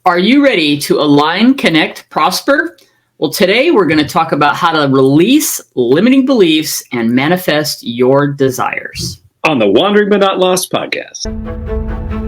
Are you ready to align, connect, prosper? Well, today we're going to talk about how to release limiting beliefs and manifest your desires. On the Wandering But Not Lost podcast.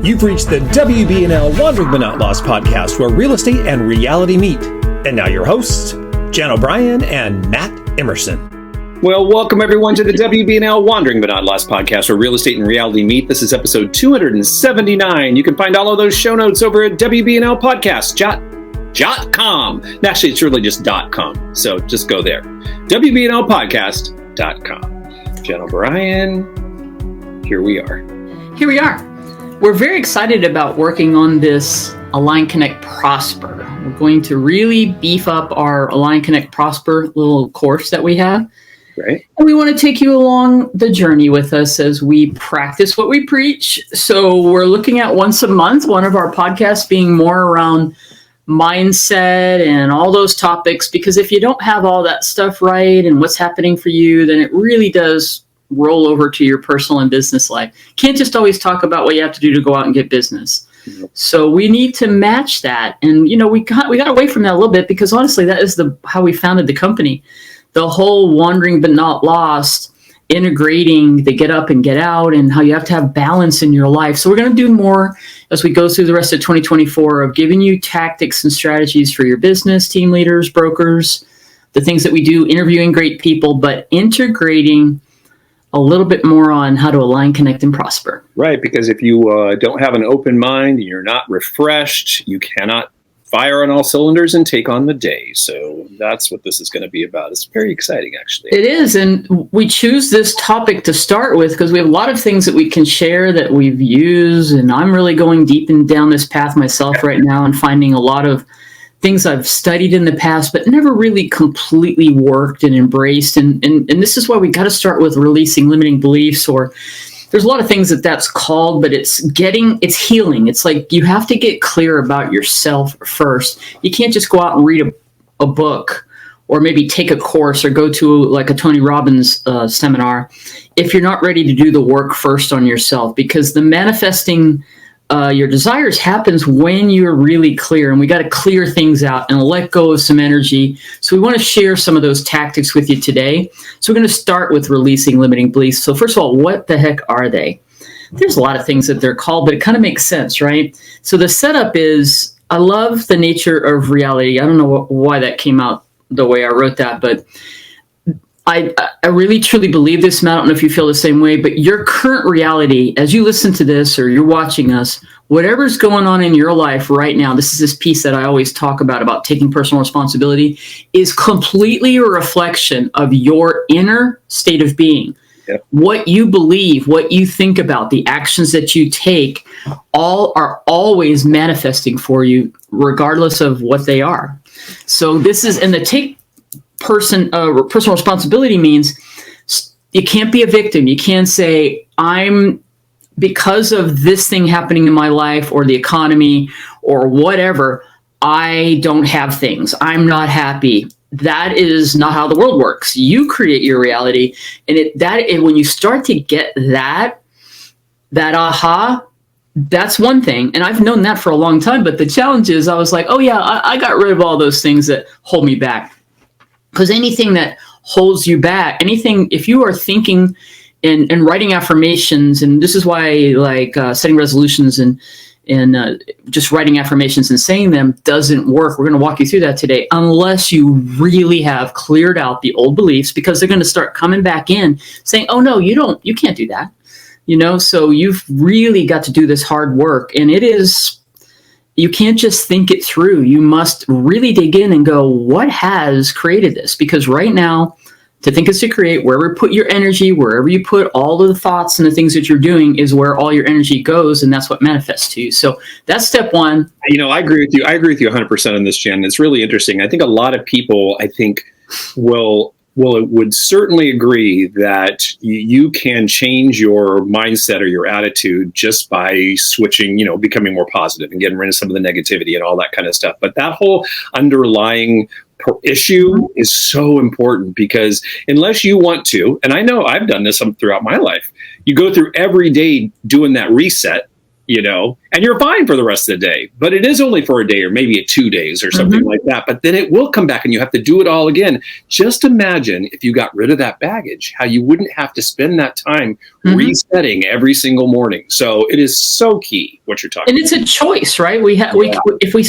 You've reached the WB&L Wandering But Not Lost podcast, where real estate and reality meet. And now your hosts, Jan O'Brien and Matt Emerson. Well, welcome everyone to the WB&L Wandering But Not Lost podcast, where real estate and reality meet. This is episode 279. You can find all of those show notes over at WBNLpodcast.com. Actually, it's really just .com, so just go there. WBNLpodcast.com. Jan O'Brien, here we are. Here we are. We're very excited about working on this Align, Connect, Prosper. We're going to really beef up our Align, Connect, Prosper little course that we have. Right. And we want to take you along the journey with us as we practice what we preach. So we're looking at once a month, one of our podcasts being more around mindset and all those topics, because if you don't have all that stuff right and what's happening for you, then it really does roll over to your personal and business life. Can't just always talk about what you have to do to go out and get business. So we need to match that. And, we got away from that a little bit because honestly, that is how we founded the company. The whole wandering but not lost, integrating the get up and get out and how you have to have balance in your life. So we're going to do more as we go through the rest of 2024 of giving you tactics and strategies for your business, team leaders, brokers, the things that we do, interviewing great people, but integrating a little bit more on how to align, connect, and prosper. Right, because if you don't have an open mind and you're not refreshed, you cannot fire on all cylinders and take on the day. So that's what this is going to be about. It's very exciting, actually. It is, and we choose this topic to start with because we have a lot of things that we can share that we've used, and I'm really going deep down this path myself right now and finding a lot of things I've studied in the past, but never really completely worked and embraced. And this is why we got to start with releasing limiting beliefs, or there's a lot of things that's called, but it's healing. It's like you have to get clear about yourself first. You can't just go out and read a book or maybe take a course or go to like a Tony Robbins seminar if you're not ready to do the work first on yourself, because the manifesting your desires happens when you're really clear, and we got to clear things out and let go of some energy. So we want to share some of those tactics with you today. So we're going to start with releasing limiting beliefs. So first of all, what the heck are they? There's a lot of things that they're called, but it kind of makes sense, right? So the setup is, I love the nature of reality. I don't know why that came out the way I wrote that, but I really truly believe this, Matt. I don't know if you feel the same way, but your current reality, as you listen to this or you're watching us, whatever's going on in your life right now, this is this piece that I always talk about taking personal responsibility, is completely a reflection of your inner state of being. Yep. What you believe, what you think about, the actions that you take, all are always manifesting for you, regardless of what they are. So this is, and the personal responsibility means you can't be a victim. You can't say, because of this thing happening in my life or the economy or whatever, I don't have things. I'm not happy. That is not how the world works. You create your reality. And when you start to get that aha, that's one thing. And I've known that for a long time. But the challenge is I was like, oh yeah, I got rid of all those things that hold me back. Because anything that holds you back, if you are thinking and writing affirmations, and this is why setting resolutions and just writing affirmations and saying them doesn't work. We're going to walk you through that today, unless you really have cleared out the old beliefs, because they're going to start coming back in saying, oh no, you can't do that. So you've really got to do this hard work, and you can't just think it through. You must really dig in and go, what has created this? Because right now, to think is to create. Wherever you put your energy, wherever you put all of the thoughts and the things that you're doing is where all your energy goes, and that's what manifests to you. So that's step one. I agree with you. I agree with you 100% on this, Jen. It's really interesting. I think a lot of people, would certainly agree that you can change your mindset or your attitude just by switching, becoming more positive and getting rid of some of the negativity and all that kind of stuff. But that whole underlying issue is so important, because unless you want to, and I know I've done this throughout my life, you go through every day doing that reset, and you're fine for the rest of the day. But it is only for a day or maybe 2 days or something like that. But then it will come back and you have to do it all again. Just imagine if you got rid of that baggage, how you wouldn't have to spend that time resetting every single morning. So it is so key what you're talking about. And it's a choice, right?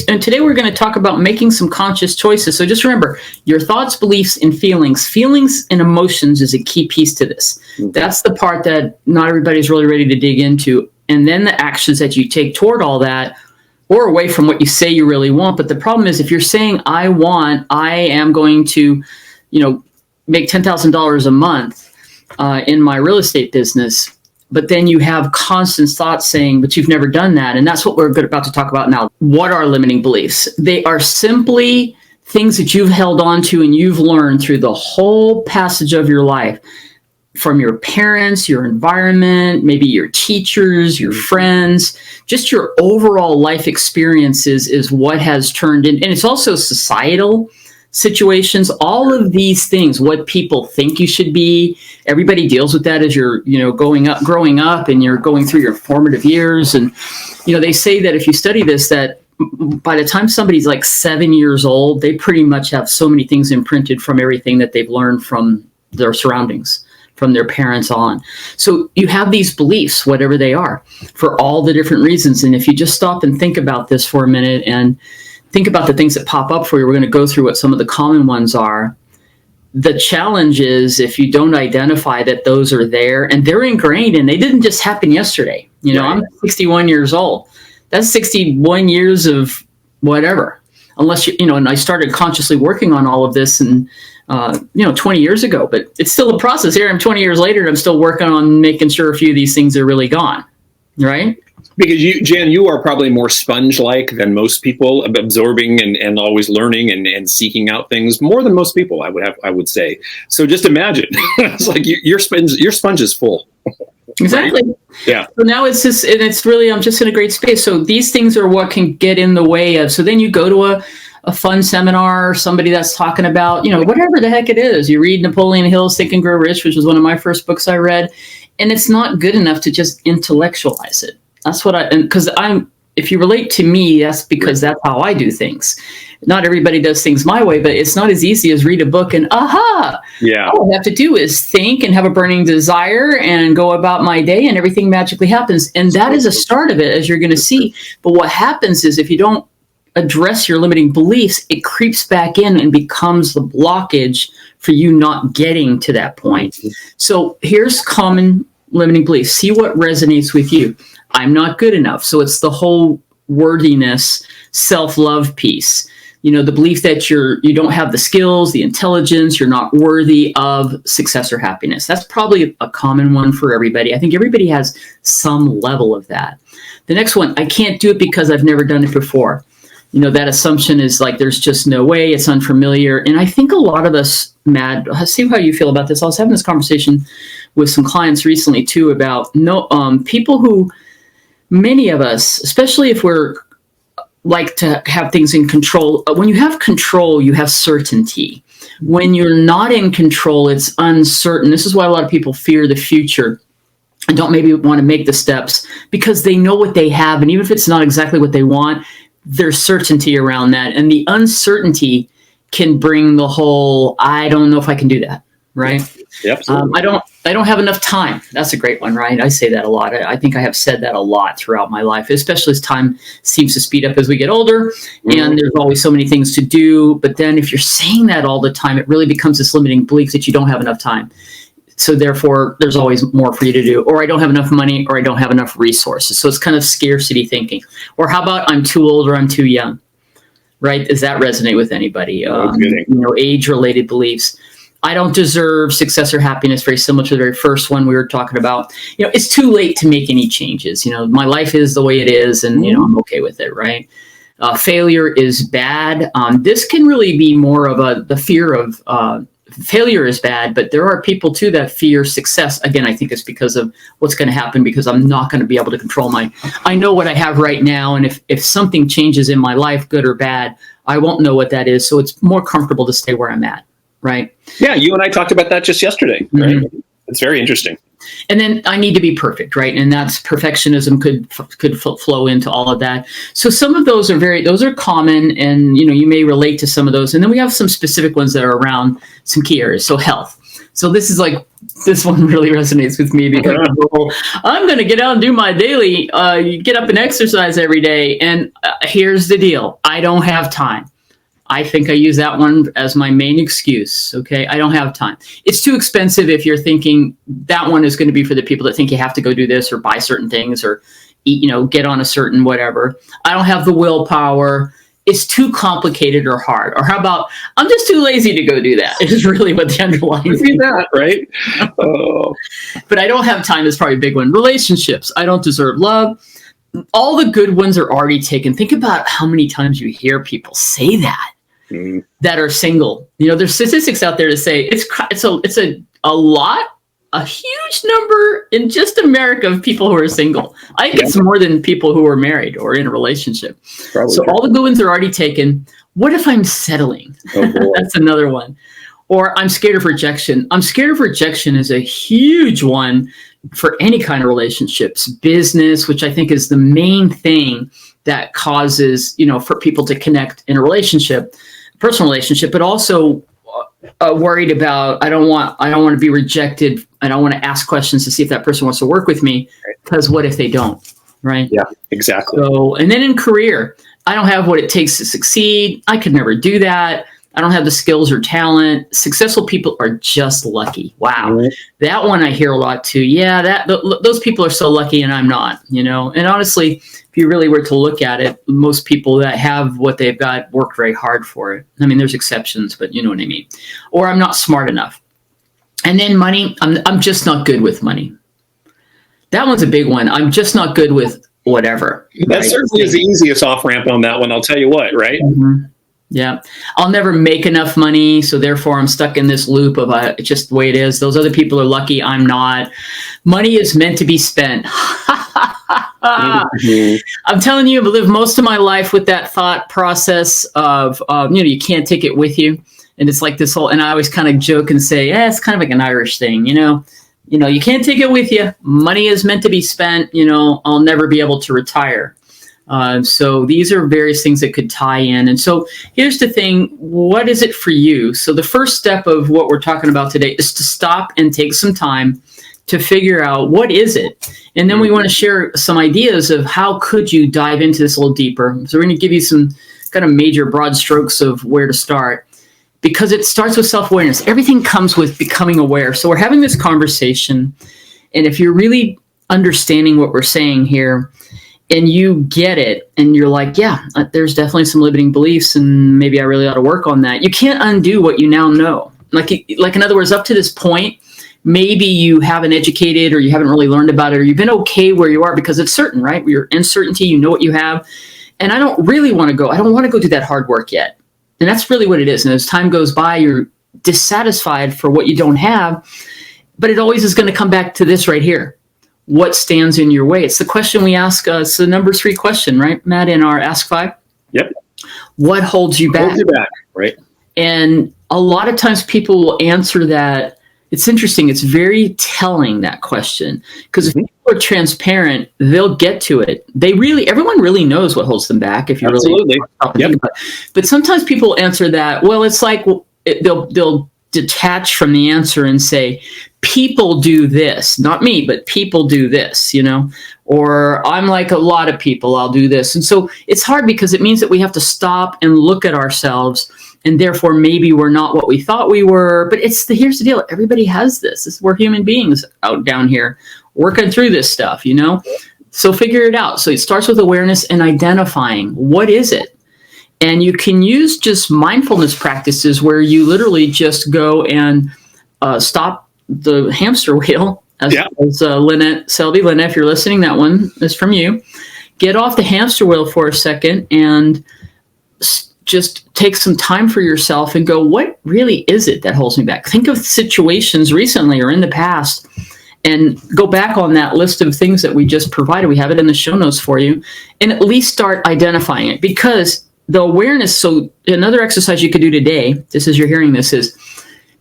And today we're going to talk about making some conscious choices. So just remember, your thoughts, beliefs, and feelings and emotions is a key piece to this. That's the part that not everybody's really ready to dig into. And then the actions that you take toward all that, or away from what you say you really want. But the problem is, if you're saying, I am going to, make $10,000 a month in my real estate business, but then you have constant thoughts saying, but you've never done that. And that's what we're about to talk about now. What are limiting beliefs? They are simply things that you've held on to and you've learned through the whole passage of your life. From your parents, your environment, maybe your teachers, your friends, just your overall life experiences is what has turned in. And it's also societal situations, all of these things, what people think you should be. Everybody deals with that as you're, growing up and you're going through your formative years. And, they say that if you study this, that by the time somebody's like 7 years old, they pretty much have so many things imprinted from everything that they've learned from their surroundings, from their parents on. So you have these beliefs, whatever they are, for all the different reasons. And if you just stop and think about this for a minute and think about the things that pop up for you, we're going to go through what some of the common ones are. The challenge is if you don't identify that those are there and they're ingrained and they didn't just happen yesterday. I'm 61 years old. That's 61 years of whatever, unless and I started consciously working on all of this and 20 years ago, but it's still a process. Here I'm 20 years later and I'm still working on making sure a few of these things are really gone, right? Because Jan, you are probably more sponge-like than most people, absorbing and always learning and seeking out things more than most people, I would say. So just imagine, it's like your sponge is full. Exactly. Right? Yeah. So now it's just, and it's really, I'm just in a great space. So these things are what can get in the way of, so then you go to a fun seminar, somebody that's talking about, whatever the heck it is. You read Napoleon Hill's Think and Grow Rich, which was one of my first books I read, and it's not good enough to just intellectualize it. That's what if you relate to me, that's because that's how I do things. Not everybody does things my way, but it's not as easy as read a book and yeah. All I have to do is think and have a burning desire and go about my day and everything magically happens. And that is a start of it, as you're going to see. But what happens is if you don't address your limiting beliefs, it creeps back in and becomes the blockage for you not getting to that point. So here's common limiting beliefs. See what resonates with you. I'm not good enough. So it's the whole worthiness, self-love piece. The belief that you don't have the skills, the intelligence, you're not worthy of success or happiness. That's probably a common one for everybody. I think everybody has some level of that. The next one, I can't do it because I've never done it before. That assumption is like, there's just no way, it's unfamiliar. And I think a lot of us, Matt, see how you feel about this. I was having this conversation with some clients recently too about people who, many of us, especially if we're like to have things in control. When you have control, you have certainty. When you're not in control, it's uncertain. This is why a lot of people fear the future and don't maybe want to make the steps because they know what they have. And even if it's not exactly what they want, there's certainty around that. And the uncertainty can bring the whole, I don't know if I can do that. Right. Yep. I don't have enough time. That's a great one, right? I say that a lot. I think I have said that a lot throughout my life, especially as time seems to speed up as we get older and there's always so many things to do. But then if you're saying that all the time, it really becomes this limiting belief that you don't have enough time. So therefore, there's always more for you to do, or I don't have enough money, or I don't have enough resources. So it's kind of scarcity thinking. Or how about I'm too old or I'm too young, right? Does that resonate with anybody? Age-related beliefs. I don't deserve success or happiness, very similar to the very first one we were talking about. It's too late to make any changes. My life is the way it is, and, I'm okay with it, right? Failure is bad. This can really be more of the fear of failure is bad, but there are people too that fear success. Again, I think it's because of what's going to happen because I'm not going to be able to control I know what I have right now. And if something changes in my life, good or bad, I won't know what that is. So it's more comfortable to stay where I'm at. Right. Yeah. You and I talked about that just yesterday. Right. It's very interesting. And then I need to be perfect, right? And that's perfectionism could flow into all of that. So some of those are common, and you may relate to some of those. And then we have some specific ones that are around some key areas. So health. So this one really resonates with me because I'm going to get out and do my daily, get up and exercise every day. And here's the deal. I don't have time. I think I use that one as my main excuse. Okay. I don't have time. It's too expensive if you're thinking that one is going to be for the people that think you have to go do this or buy certain things or eat, get on a certain whatever. I don't have the willpower. It's too complicated or hard. Or how about, I'm just too lazy to go do that. Is really what the underlying thing is. That, right? Oh. But I don't have time is probably a big one. Relationships. I don't deserve love. All the good ones are already taken. Think about how many times you hear people say that. That are single. There's statistics out there to say it's a huge number in just America of people who are single. I think it's more than people who are married or in a relationship. Probably so true. All the good ones are already taken. What if I'm settling? Oh, that's another one. Or I'm scared of rejection. I'm scared of rejection is a huge one for any kind of relationships, business, which I think is the main thing that causes, for people to connect in a relationship, personal relationship, but also worried about, I don't want to be rejected. I don't want to ask questions to see if that person wants to work with me, because what if they don't, right? Yeah, exactly. So, and then in career, I don't have what it takes to succeed. I could never do that. I don't have the skills or talent. Successful people are just lucky. Wow. Mm-hmm. That one I hear a lot too. Yeah, those people are so lucky and I'm not, And honestly, if you really were to look at it, most people that have what they've got work very hard for it. I mean, there's exceptions, but you know what I mean. Or I'm not smart enough. And then money, I'm just not good with money. That one's a big one. I'm just not good with whatever. That certainly is the easiest off-ramp on that one. I'll tell you what, right? Mm-hmm. Yeah. I'll never make enough money. So therefore I'm stuck in this loop of it's just the way it is. Those other people are lucky. I'm not. Money is meant to be spent. Mm-hmm. I'm telling you, I've lived most of my life with that thought process of, you can't take it with you. And it's like this whole, and I always kind of joke and say, it's kind of like an Irish thing, you can't take it with you. Money is meant to be spent. I'll never be able to retire. So these are various things that could tie in. And so here's the thing. What is it for you? So the first step of what we're talking about today is to stop and take some time to figure out what is it. And then we want to share some ideas of how could you dive into this a little deeper. So we're going to give you some kind of major broad strokes of where to start, because it starts with self-awareness. Everything comes with becoming aware. So we're having this conversation. And if you're really understanding what we're saying here, and you get it, and you're like, yeah, there's definitely some limiting beliefs, and maybe I really ought to work on that. You can't undo what you now know. Like in other words, up to this point, maybe you haven't educated, or you haven't really learned about it, or you've been okay where you are because it's certain, right? You're in certainty, you know what you have. And I don't want to go do that hard work yet. And that's really what it is. And as time goes by, you're dissatisfied for what you don't have, but it always is going to come back to this right here. What stands in your way? It's the question we ask. It's the number 3 question, right, Matt, in our Ask 5? Yep. What holds you back? Holds you back, right? And a lot of times people will answer that. It's interesting. It's very telling, that question, because if people are transparent, they'll get to it. Everyone really knows what holds them back. If you Absolutely. Really, yep. But sometimes people answer that. Well, it's like they'll detach from the answer and say, people do this, not me, but people do this, or I'm like a lot of people, I'll do this. And so it's hard because it means that we have to stop and look at ourselves, and therefore maybe we're not what we thought we were. But here's the deal. Everybody has this. We're human beings out down here working through this stuff, So figure it out. So it starts with awareness and identifying what is it. And you can use just mindfulness practices where you literally just go and stop the hamster wheel, as Lynette Selby. Lynette, if you're listening, that one is from you. Get off the hamster wheel for a second and just take some time for yourself and go, what really is it that holds me back? Think of situations recently or in the past and go back on that list of things that we just provided. We have it in the show notes for you, and at least start identifying it, because the awareness. So another exercise you could do today, just as you're hearing this, is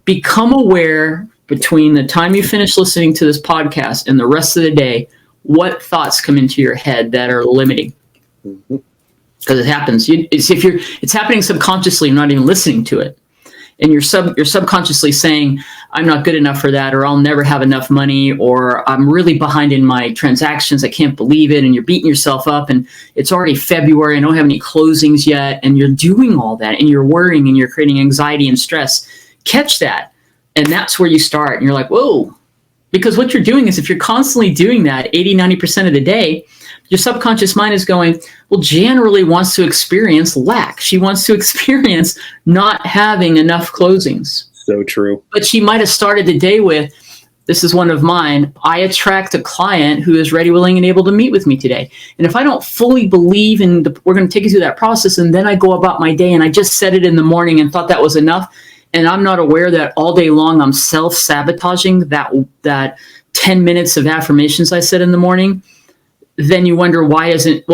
become aware between the time you finish listening to this podcast and the rest of the day, what thoughts come into your head that are limiting? Because it happens. It's happening subconsciously. You're not even listening to it, and you're subconsciously saying, "I'm not good enough for that," or "I'll never have enough money," or "I'm really behind in my transactions. I can't believe it." And you're beating yourself up, and it's already February. I don't have any closings yet, and you're doing all that, and you're worrying, and you're creating anxiety and stress. Catch that, and that's where you start. And you're like, "Whoa." Because what you're doing is if you're constantly doing that 80, 90% of the day, your subconscious mind is going, well, Jan really wants to experience lack. She wants to experience not having enough closings. So true. But she might have started the day with, this is one of mine, I attract a client who is ready, willing, and able to meet with me today. And if I don't fully believe in, we're going to take you through that process, and then I go about my day and I just said it in the morning and thought that was enough, and I'm not aware that all day long I'm self-sabotaging that 10 minutes of affirmations I said in the morning, then you wonder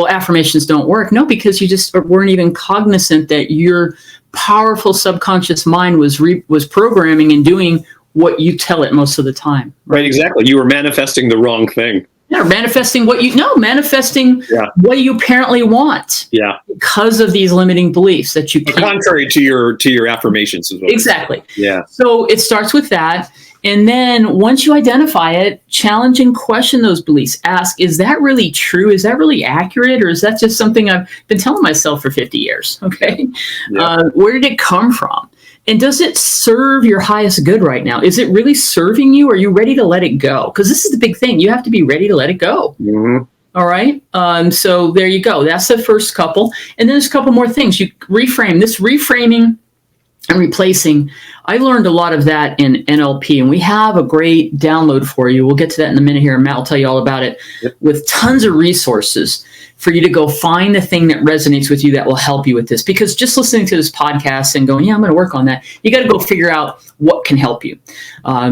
affirmations don't work. No, because you just weren't even cognizant that your powerful subconscious mind was programming and doing what you tell it most of the time. Right, exactly. You were manifesting the wrong thing. Yeah, manifesting what you apparently want. Yeah. Because of these limiting beliefs that you can't. Contrary to your affirmations as well. Exactly. Yeah. So it starts with that. And then once you identify it, challenge and question those beliefs. Ask, is that really true? Is that really accurate? Or is that just something I've been telling myself for 50 years? Okay. Yeah. Where did it come from? And does it serve your highest good right now? Is it really serving you? Or are you ready to let it go? Because this is the big thing. You have to be ready to let it go. Mm-hmm. All right. So there you go. That's the first couple. And then there's a couple more things. You reframe. This reframing and replacing, I learned a lot of that in NLP, and we have a great download for you. We'll get to that in a minute here, and Matt will tell you all about it, with tons of resources for you to go find the thing that resonates with you that will help you with this. Because just listening to this podcast and going, yeah, I'm going to work on that, you got to go figure out what can help you.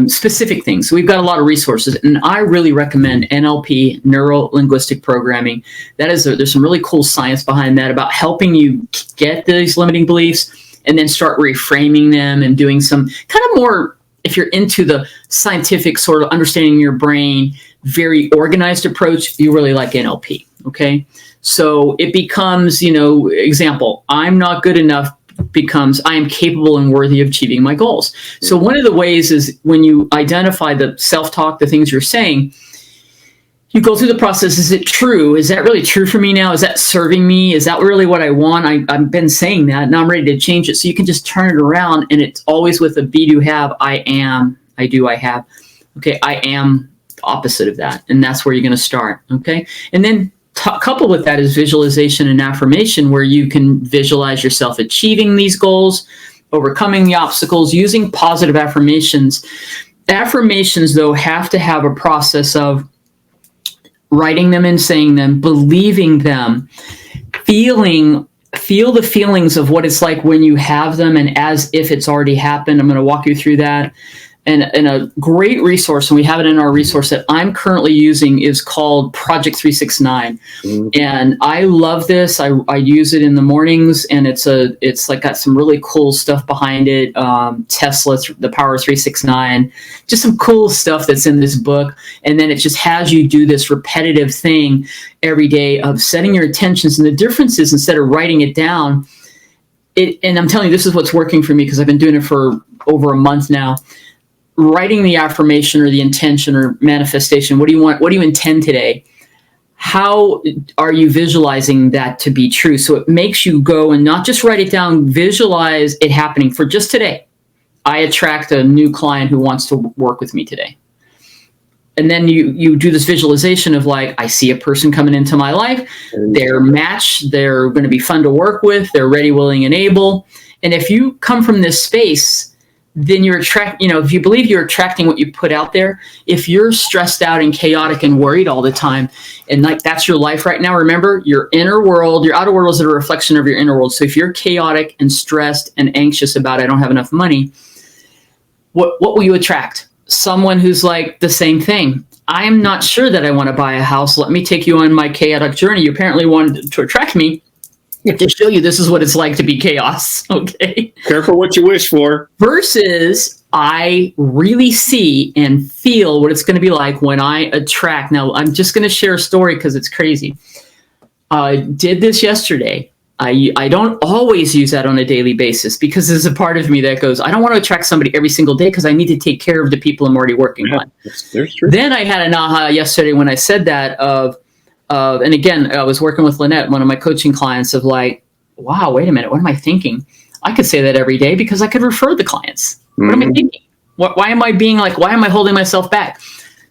Specific things. So we've got a lot of resources, and I really recommend NLP, Neuro-Linguistic Programming. There's some really cool science behind that about helping you get these limiting beliefs and then start reframing them and doing some kind of more, if you're into the scientific sort of understanding your brain, very organized approach, you really like NLP, okay? So it becomes, example, I'm not good enough becomes I am capable and worthy of achieving my goals. So one of the ways is when you identify the self-talk, the things you're saying, you go through the process. Is it true? Is that really true for me now? Is that serving me? Is that really what I want? I've been saying that. Now I'm ready to change it. So you can just turn it around, and it's always with a be, do, have. I am, I do, I have. Okay, I am the opposite of that. And that's where you're going to start. Okay. And then coupled with that is visualization and affirmation, where you can visualize yourself achieving these goals, overcoming the obstacles, using positive affirmations. Affirmations, though, have to have a process of writing them and saying them, believing them, feel the feelings of what it's like when you have them and as if it's already happened. I'm going to walk you through that. And a great resource, and we have it in our resource that I'm currently using, is called Project 369. Mm-hmm. And I love this. I use it in the mornings, and it's like got some really cool stuff behind it. Tesla, the Power 369, just some cool stuff that's in this book. And then it just has you do this repetitive thing every day of setting your intentions. And the difference is, instead of writing it down, and I'm telling you, this is what's working for me because I've been doing it for over a month now. Writing the affirmation or the intention or manifestation. What do you want? What do you intend today? How are you visualizing that to be true? So it makes you go and not just write it down, visualize it happening for just today. I attract a new client who wants to work with me today. And then you do this visualization of like, I see a person coming into my life. They're matched. They're going to be fun to work with. They're ready, willing, and able. And if you come from this space, then you're if you believe you're attracting what you put out there. If you're stressed out and chaotic and worried all the time, and like that's your life right now, remember, your inner world, your outer world is a reflection of your inner world. So if you're chaotic and stressed and anxious about, I don't have enough money, what will you attract? Someone who's like the same thing. I'm not sure that I want to buy a house. Let me take you on my chaotic journey. You apparently wanted to attract me to show you this is what it's like to be chaos. Okay. Careful what you wish for. Versus, I really see and feel what it's going to be like when I attract. Now, I'm just going to share a story because it's crazy. I did this yesterday. I don't always use that on a daily basis because there's a part of me that goes, I don't want to attract somebody every single day because I need to take care of the people I'm already working on. There's truth. Then I had an aha yesterday when I said that and again, I was working with Lynette, one of my coaching clients, of like, wow, wait a minute, what am I thinking? I could say that every day because I could refer the clients. What am I thinking? Why am I being like, why am I holding myself back?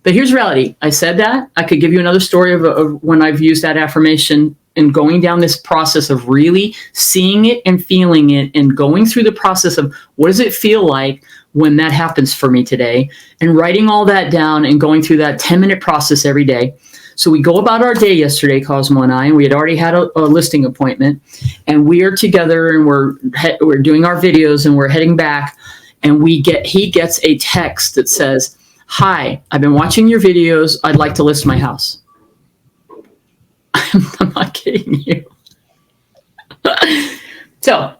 But here's reality. I said that. I could give you another story of when I've used that affirmation and going down this process of really seeing it and feeling it and going through the process of what does it feel like when that happens for me today, and writing all that down and going through that 10-minute process every day. So we go about our day yesterday, Cosmo and I, and we had already had a listing appointment, and we are together and we're doing our videos and we're heading back, and he gets a text that says, "Hi, I've been watching your videos. I'd like to list my house." I'm not kidding you. So,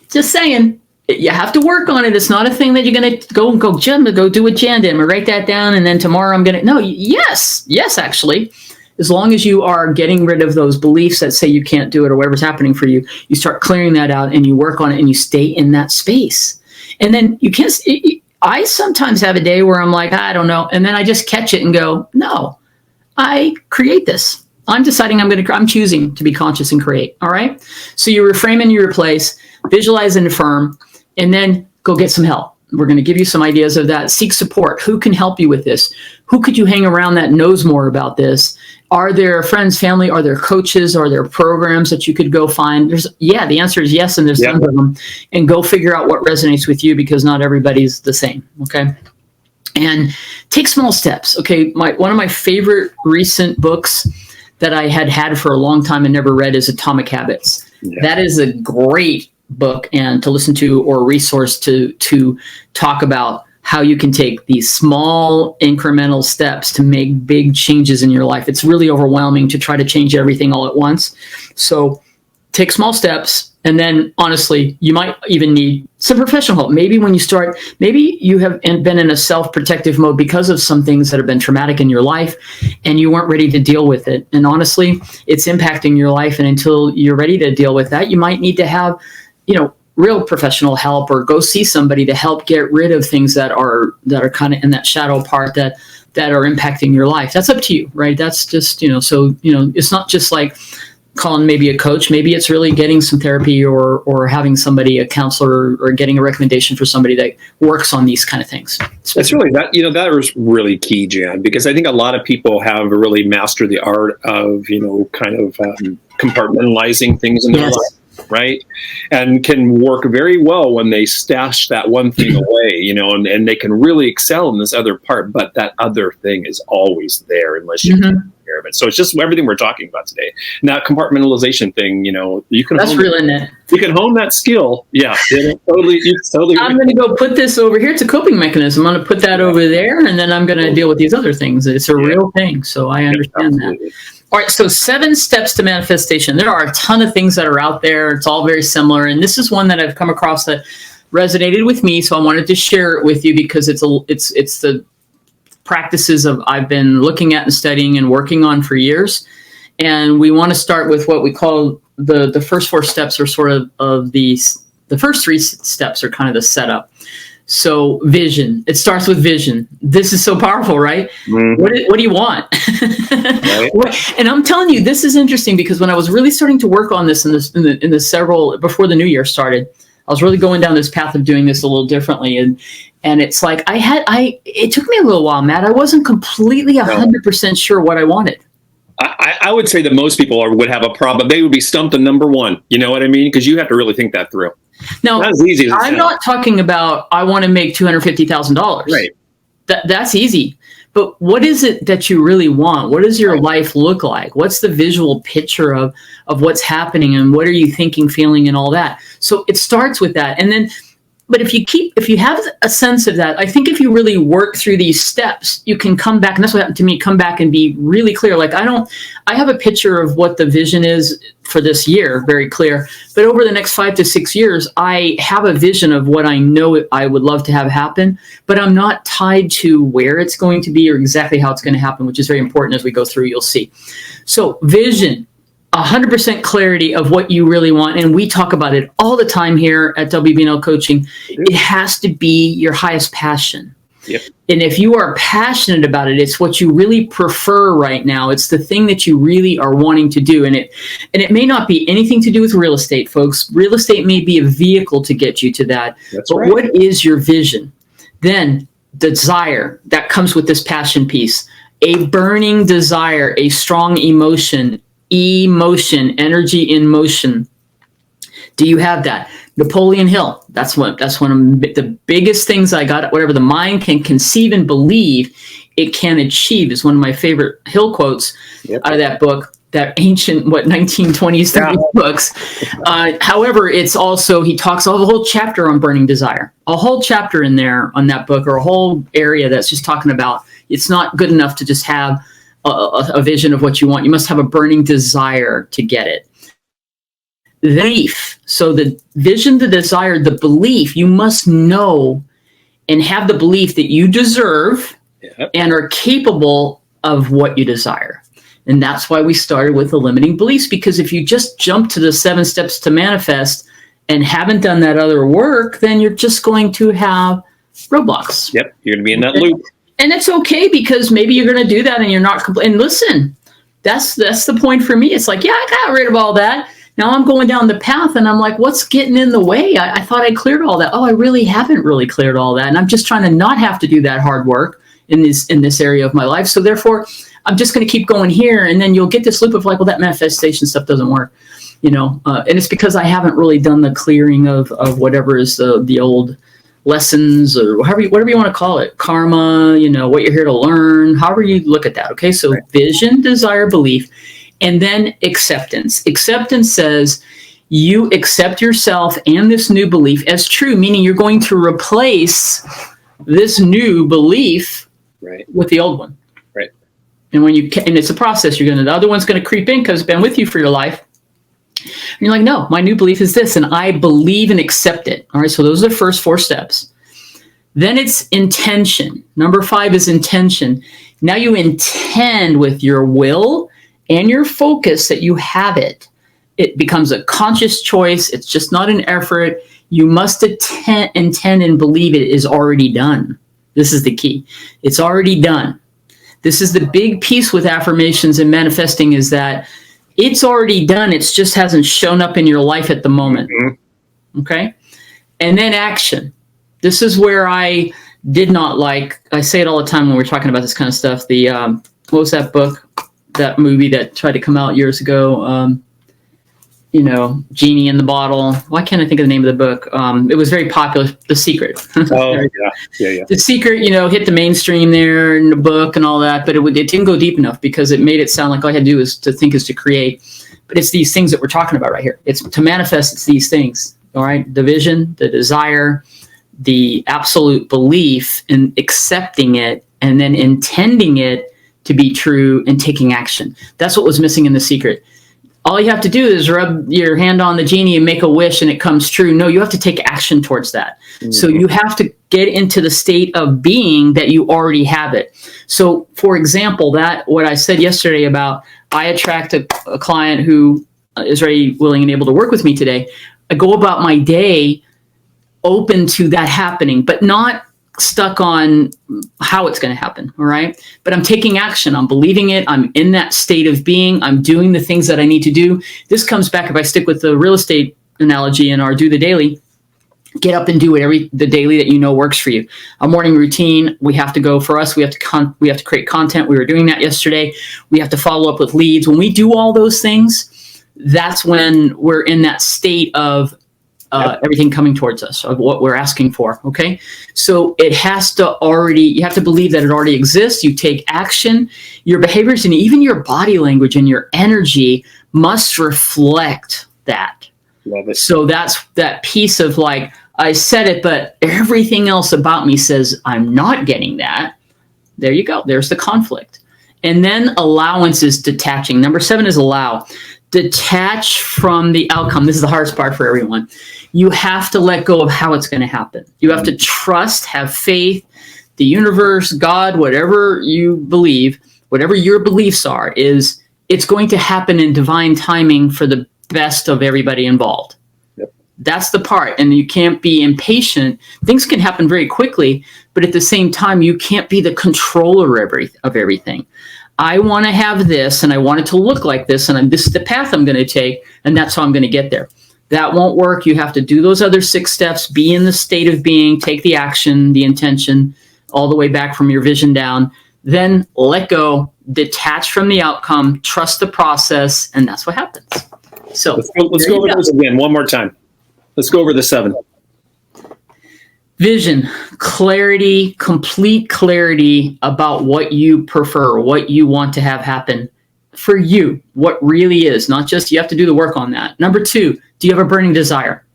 just saying, you have to work on it. It's not a thing that you're going to go do what Jan did. I'm going to write that down, and then tomorrow I'm going to... No, yes, actually. As long as you are getting rid of those beliefs that say you can't do it or whatever's happening for you, you start clearing that out and you work on it and you stay in that space. And then you can't... I sometimes have a day where I'm like, I don't know. And then I just catch it and go, no, I create this. I'm deciding I'm choosing to be conscious and create. All right. So you reframe and you replace, visualize and affirm, and then go get some help. We're going to give you some ideas of that. Seek support. Who can help you with this? Who could you hang around that knows more about this? Are there friends, family? Are there coaches? Are there programs that you could go find? The answer is yes. And there's tons of them, and go figure out what resonates with you because not everybody's the same. Okay. And take small steps. Okay. One of my favorite recent books that I had for a long time and never read is Atomic Habits. Yeah. That is a great book and to listen to, or a resource to talk about how you can take these small incremental steps to make big changes in your life. It's really overwhelming to try to change everything all at once. So take small steps. And then honestly, you might even need some professional help. Maybe when you start, maybe you have been in a self-protective mode because of some things that have been traumatic in your life and you weren't ready to deal with it. And honestly, it's impacting your life. And until you're ready to deal with that, you might need to have, real professional help, or go see somebody to help get rid of things that are kind of in that shadow part that are impacting your life. That's up to you, right? That's just, it's not just like calling maybe a coach. Maybe it's really getting some therapy or having somebody, a counselor, or getting a recommendation for somebody that works on these kind of things. That's really that was really key, Jan, because I think a lot of people have really mastered the art of, compartmentalizing things in their life. Right. And can work very well when they stash that one thing away, and they can really excel in this other part. But that other thing is always there unless you take care of it. So it's just everything we're talking about today. And that compartmentalization thing, you can you can hone that skill. Yeah. Totally. I'm going to go put this over here. It's a coping mechanism. I'm going to put that over there, and then I'm going to deal with these other things. It's a real thing. So I understand that. All right, so 7 steps to manifestation. There are a ton of things that are out there. It's all very similar, and this is one that I've come across that resonated with me. So I wanted to share it with you because it's the practices I've been looking at and studying and working on for years. And we want to start with what we call the first 4 steps, are sort of the first 3 steps are kind of the setup. So vision. It starts with vision. This is so powerful, right? Mm-hmm. What do you want? Right. And I'm telling you, this is interesting because when I was really starting to work on this in the several before the new year started, I was really going down this path of doing this a little differently, and it's like it took me a little while, Matt. I wasn't completely 100% sure what I wanted. I would say that most people would have a problem. They would be stumped on number 1. You know what I mean? Because you have to really think that through. Now, I'm not talking about I want to make $250,000. Right. That's easy. But what is it that you really want? What does your life look like? What's the visual picture of what's happening, and what are you thinking, feeling, and all that? So it starts with that. And then But if you have a sense of that, I think if you really work through these steps, you can come back, and that's what happened to me, come back and be really clear. Like I have a picture of what the vision is for this year, very clear. But over the next 5 to 6 years, I have a vision of what I know I would love to have happen, but I'm not tied to where it's going to be or exactly how it's going to happen, which is very important as we go through, you'll see. So vision. 100% clarity of what you really want. And we talk about it all the time here at WBNL Coaching. It has to be your highest passion. Yep. And if you are passionate about it, it's what you really prefer right now. It's the thing that you really are wanting to do. And it may not be anything to do with real estate, folks. Real estate may be a vehicle to get you to that. That's but right. What is your vision? Then desire, that comes with this passion piece. A burning desire, a strong emotion, energy in motion. Do you have that? Napoleon Hill. That's one of the biggest things I got. Whatever the mind can conceive and believe, it can achieve, is one of my favorite Hill quotes out of that book. That ancient 1920s 30s books. However, it's also, he talks a whole chapter on burning desire, a whole chapter in there on that book, or a whole area that's just talking about it's not good enough to just have a vision of what you want. You must have a burning desire to get it. Belief. So the vision, the desire, the belief, you must know and have the belief that you deserve and are capable of what you desire. And that's why we started with the limiting beliefs, because if you just jump to the 7 steps to manifest and haven't done that other work, then you're just going to have roadblocks. Yep. You're going to be in that loop. And it's okay, because maybe you're going to do that and you're not and listen, that's the point for me. It's like, yeah, I got rid of all that. Now I'm going down the path and I'm like, what's getting in the way? I thought I cleared all that. Oh, I really haven't really cleared all that. And I'm just trying to not have to do that hard work in this area of my life. So therefore, I'm just going to keep going here. And then you'll get this loop of like, well, that manifestation stuff doesn't work, and it's because I haven't really done the clearing of whatever is the old lessons, or whatever you want to call it, karma, what you're here to learn, however you look at that. Okay. So vision, desire, belief, and then acceptance. Acceptance says you accept yourself and this new belief as true, meaning you're going to replace this new belief with the old one. Right. And and it's a process, the other one's going to creep in because it's been with you for your life. And you're like, no, my new belief is this, and I believe and accept it. All right, so those are the first 4 steps. Then it's intention. Number 5 is intention. Now you intend with your will and your focus that you have it. It becomes a conscious choice. It's just not an effort. You must intend and believe it is already done. This is the key. It's already done. This is the big piece with affirmations and manifesting, is that it's already done. It just hasn't shown up in your life at the moment. Mm-hmm. Okay. And then action. This is where I did not like, I say it all the time when we're talking about this kind of stuff. What was that book, that movie that tried to come out years ago? Genie in the Bottle. Why can't I think of the name of the book? It was very popular. The Secret. Oh, yeah. The Secret, hit the mainstream there in the book and all that, but it didn't go deep enough, because it made it sound like all you had to do is to think is to create. But it's these things that we're talking about right here. It's to manifest. It's these things. All right. The vision, the desire, the absolute belief in accepting it, and then intending it to be true and taking action. That's what was missing in The Secret. All you have to do is rub your hand on the genie and make a wish and it comes true. No, you have to take action towards that. Mm-hmm. So you have to get into the state of being that you already have it. So for example, what I said yesterday about I attract a client who is ready, willing, and able to work with me today. I go about my day open to that happening, but not stuck on how it's going to happen. All right. But I'm taking action. I'm believing it. I'm in that state of being. I'm doing the things that I need to do. This comes back, if I stick with the real estate analogy and our do the daily, get up and do the daily that works for you. A morning routine. We have to go, for us, we have to create content. We were doing that yesterday. We have to follow up with leads. When we do all those things, that's when we're in that state of everything coming towards us, of what we're asking for. Okay. So you have to believe that it already exists. You take action. Your behaviors and even your body language and your energy must reflect that. Love it. So that's that piece of like, I said it, but everything else about me says I'm not getting that. There you go. There's the conflict. And then allowance is detaching. Number 7 is allow. Detach from the outcome. This is the hardest part for everyone. You have to let go of how it's going to happen. You have to trust, have faith, the universe, God, whatever you believe, whatever your beliefs are, is it's going to happen in divine timing for the best of everybody involved. Yep. That's the part. And you can't be impatient. Things can happen very quickly, but at the same time, you can't be the controller of everything. I want to have this, and I want it to look like this, and this is the path I'm going to take, and that's how I'm going to get there. That won't work. You have to do those other 6 steps, be in the state of being, take the action, the intention, all the way back from your vision down, then let go, detach from the outcome, trust the process, and that's what happens. So let's go over those again one more time. Let's go over the 7. Vision, clarity, complete clarity about what you prefer, what you want to have happen for you, what really is, not just you have to do the work on that. Number 2, do you have a burning desire?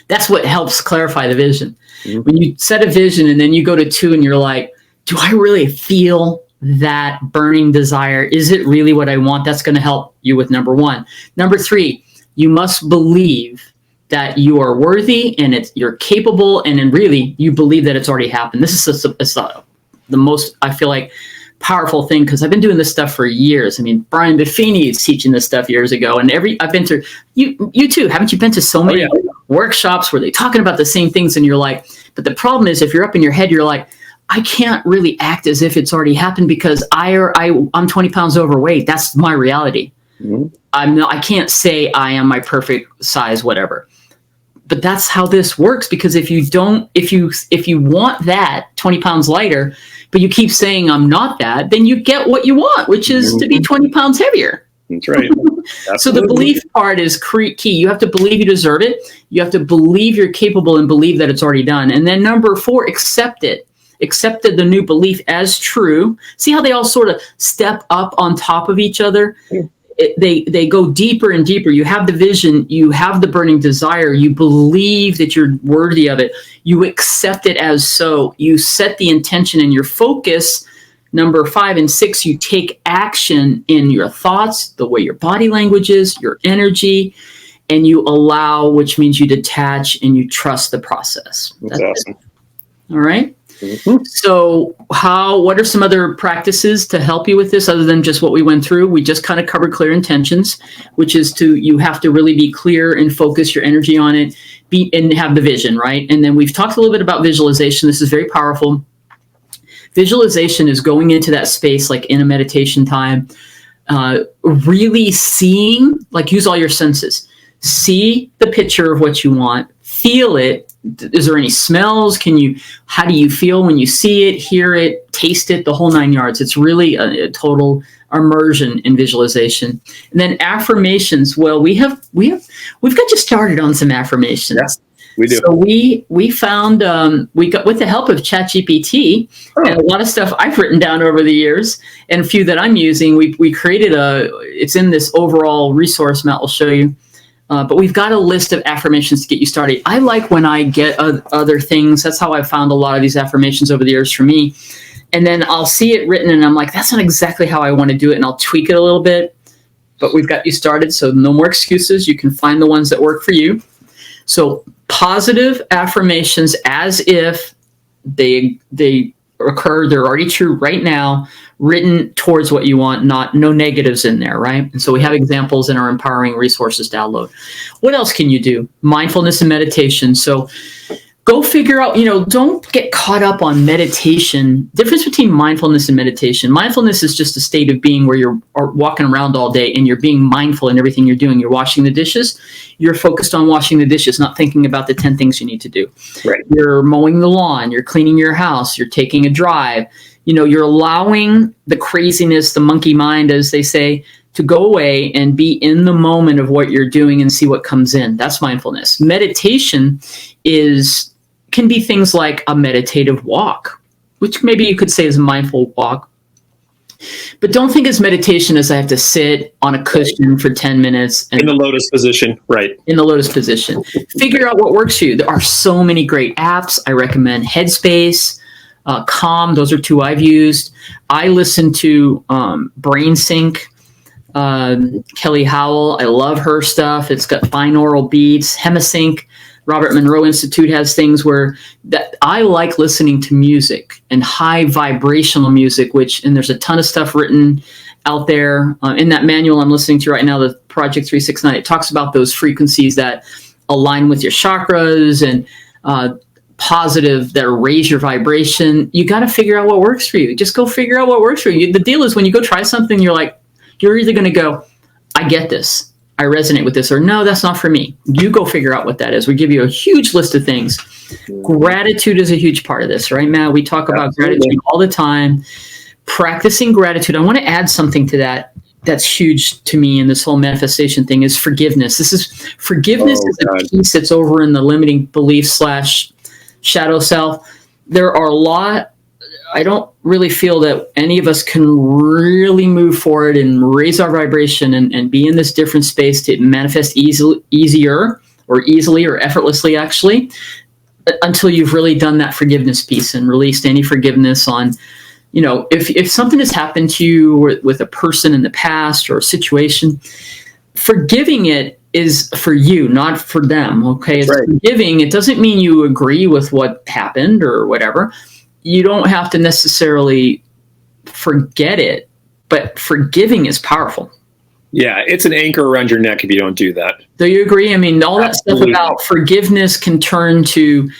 That's what helps clarify the vision. Mm-hmm. When you set a vision and then you go to 2 and you're like, do I really feel that burning desire? Is it really what I want? That's going to help you with number 1. Number 3, you must believe that you are worthy and you're capable, and then really you believe that it's already happened. This is the most, I feel like, powerful thing, because I've been doing this stuff for years. I mean, Brian Buffini is teaching this stuff years ago, and I've been to, you too, haven't you been to so many workshops where they're talking about the same things, and you're like, but the problem is if you're up in your head, you're like, I can't really act as if it's already happened because I'm 20 pounds overweight. That's my reality. Mm-hmm. I can't say I am my perfect size, whatever. But that's how this works, because if you want that 20 pounds lighter, but you keep saying I'm not that, then you get what you want, which is to be 20 pounds heavier. That's right. So the belief part is key. You have to believe you deserve it. You have to believe you're capable and believe that it's already done. And then number 4, accept it. Accepted the new belief as true. See how they all sort of step up on top of each other? Yeah. They go deeper and deeper. You have the vision, you have the burning desire, you believe that you're worthy of it, you accept it as so, you set the intention and your focus. Number 5 and 6, you take action in your thoughts, the way your body language is, your energy, and you allow, which means you detach and you trust the process. That's awesome. All right. Mm-hmm. So what are some other practices to help you with this other than just what we went through? We just kind of covered clear intentions, which is you have to really be clear and focus your energy on it, and have the vision, right? And then we've talked a little bit about visualization. This is very powerful. Visualization is going into that space like in a meditation time, really seeing, like use all your senses. See the picture of what you want, feel it. Is there any smells? How do you feel when you see it, hear it, taste it, the whole 9 yards? It's really a total immersion in visualization. And then affirmations. Well, we've got you started on some affirmations. Yeah, we do. So we found, we got, with the help of ChatGPT and a lot of stuff I've written down over the years and a few that I'm using, we created it's in this overall resource Matt will show you. But we've got a list of affirmations to get you started. I like when I get other things. That's how I've found a lot of these affirmations over the years for me. And then I'll see it written and I'm like, that's not exactly how I want to do it. And I'll tweak it a little bit. But we've got you started. So no more excuses. You can find the ones that work for you. So positive affirmations as if they occur, they're already true right now, written towards what you want, no negatives in there, right? And so we have examples in our empowering resources download. What else can you do? Mindfulness and meditation. So go figure out, don't get caught up on meditation. Difference between mindfulness and meditation. Mindfulness is just a state of being where you're walking around all day and you're being mindful in everything you're doing. You're washing the dishes. You're focused on washing the dishes, not thinking about the 10 things you need to do. Right. You're mowing the lawn. You're cleaning your house. You're taking a drive. You're allowing the craziness, the monkey mind, as they say, to go away and be in the moment of what you're doing and see what comes in. That's mindfulness. Meditation can be things like a meditative walk, which maybe you could say is a mindful walk. But don't think it's meditation as I have to sit on a cushion for 10 minutes and In the lotus position, right? in the lotus position. Figure out what works for you. There are so many great apps. I recommend Headspace, Calm. Those are two I've used. I listen to BrainSync, Kelly Howell. I love her stuff. It's got binaural beats. Hemisync. Robert Monroe Institute has things where that I like listening to music and high vibrational music, and there's a ton of stuff written out there in that manual I'm listening to right now, the Project 369. It talks about those frequencies that align with your chakras and positive that raise your vibration. You got to figure out what works for you. Just go figure out what works for you. The deal is when you go try something, you're either going to go, I get this. I resonate with this, or no, that's not for me. You go figure out what that is. We give you a huge list of things. Gratitude is a huge part of this, right, Matt? We talk about gratitude all the time. Practicing gratitude. I want to add something to that that's huge to me in this whole manifestation thing is forgiveness. Forgiveness is a piece that's over in the limiting belief / shadow self. There are a lot. I don't really feel that any of us can really move forward and raise our vibration and be in this different space to manifest easier or easily or effortlessly, actually, until you've really done that forgiveness piece and released any forgiveness on, if something has happened to you with a person in the past or a situation, forgiving it is for you, not for them. Okay. It's right. Forgiving. It doesn't mean you agree with what happened or whatever. You don't have to necessarily forget it, but forgiving is powerful. Yeah, it's an anchor around your neck if you don't do that. Do you agree? I mean, all Absolutely. That stuff about forgiveness can turn to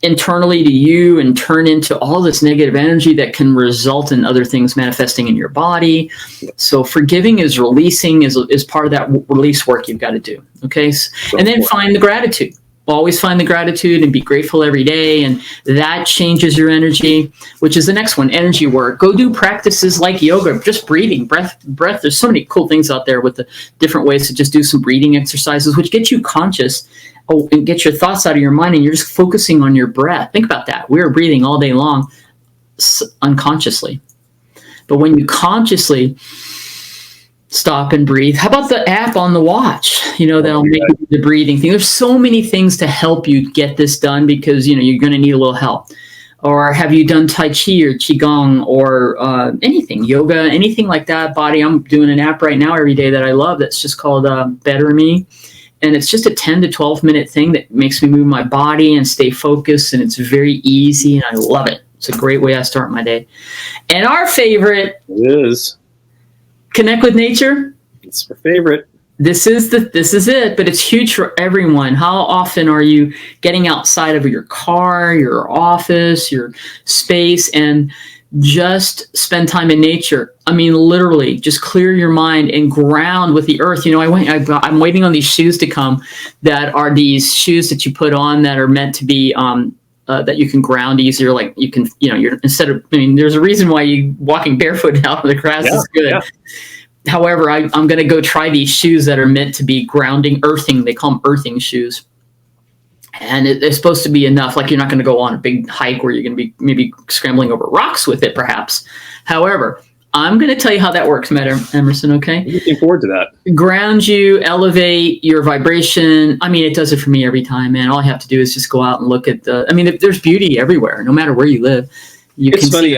internally to you and turn into all this negative energy that can result in other things manifesting in your body. So forgiving is releasing, is part of that release work you've got to do. Okay. And then find the gratitude. Always find the gratitude and be grateful every day. And that changes your energy, which is the next one, energy work. Go do practices like yoga, just breathing, breath. There's so many cool things out there with the different ways to just do some breathing exercises, which get you conscious and get your thoughts out of your mind. And you're just focusing on your breath. Think about that. We're breathing all day long unconsciously. But when you consciously stop and breathe. How about the app on the watch? That'll make you do the breathing thing. There's so many things to help you get this done because, you're going to need a little help. Or have you done Tai Chi or Qigong or anything, yoga, anything like that, body? I'm doing an app right now every day that I love that's just called Better Me. And it's just a 10 to 12 minute thing that makes me move my body and stay focused. And it's very easy and I love it. It's a great way I start my day. And our favorite is connect with nature. It's my favorite. This is it, but it's huge for everyone. How often are you getting outside of your car, your office, your space, and just spend time in nature? I mean, literally, just clear your mind and ground with the earth. I'm waiting on these shoes to come that are these shoes that you put on that are meant to be that you can ground easier. Like you can, there's a reason why you walking barefoot out in the grass is good. Yeah. However, I'm going to go try these shoes that are meant to be grounding, earthing. They call them earthing shoes. And it's supposed to be enough. Like you're not going to go on a big hike where you're going to be maybe scrambling over rocks with it, perhaps. However, I'm going to tell you how that works, Matt Emerson, okay? I'm looking forward to that. Ground you, elevate your vibration. I mean, it does it for me every time, man. All I have to do is just go out and look at there's beauty everywhere, no matter where you live. It's funny,